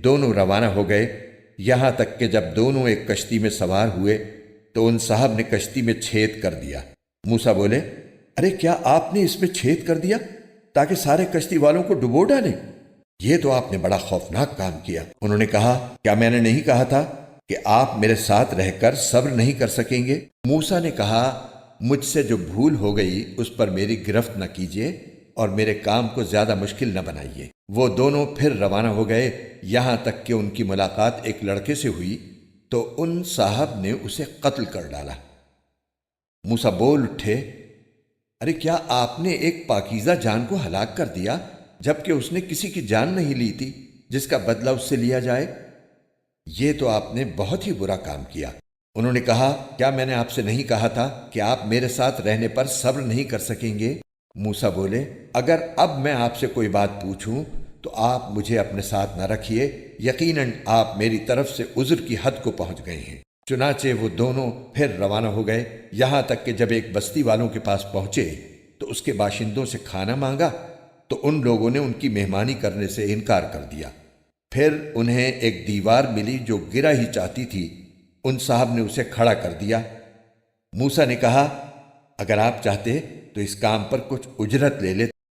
دونوں روانہ ہو گئے، یہاں تک کہ جب دونوں ایک کشتی میں سوار ہوئے تو ان صاحب نے کشتی میں چھید کر دیا۔ موسیٰ بولے، ارے کیا آپ نے اس میں چھید کر دیا تاکہ سارے کشتی والوں کو ڈبو ڈالیں؟ یہ تو آپ نے بڑا خوفناک کام کیا۔ انہوں نے کہا، کیا میں نے نہیں کہا تھا کہ آپ میرے ساتھ رہ کر صبر نہیں کر سکیں گے؟ موسیٰ نے کہا، مجھ سے جو بھول ہو گئی اس پر میری گرفت نہ کیجیے اور میرے کام کو زیادہ مشکل نہ بنائیے۔ وہ دونوں پھر روانہ ہو گئے، یہاں تک کہ ان کی ملاقات ایک لڑکے سے ہوئی تو ان صاحب نے اسے قتل کر ڈالا۔ موسیٰ بول اٹھے، ارے کیا آپ نے ایک پاکیزہ جان کو ہلاک کر دیا جبکہ اس نے کسی کی جان نہیں لی تھی جس کا بدلہ اس سے لیا جائے؟ یہ تو آپ نے بہت ہی برا کام کیا۔ انہوں نے کہا، کیا میں نے آپ سے نہیں کہا تھا کہ آپ میرے ساتھ رہنے پر صبر نہیں کر سکیں گے؟ موسیٰ بولے، اگر اب میں آپ سے کوئی بات پوچھوں تو آپ مجھے اپنے ساتھ نہ رکھیے، یقیناً آپ میری طرف سے عذر کی حد کو پہنچ گئے ہیں۔ چنانچہ وہ دونوں پھر روانہ ہو گئے، یہاں تک کہ جب ایک بستی والوں کے پاس پہنچے تو اس کے باشندوں سے کھانا مانگا تو ان لوگوں نے ان کی مہمانی کرنے سے انکار کر دیا۔ پھر انہیں ایک دیوار ملی جو گرا ہی چاہتی تھی، ان صاحب نے اسے کھڑا کر دیا۔ موسیٰ نے کہا، اگر آپ چاہتے تو اس کام پر کچھ اجرت لے لیتے۔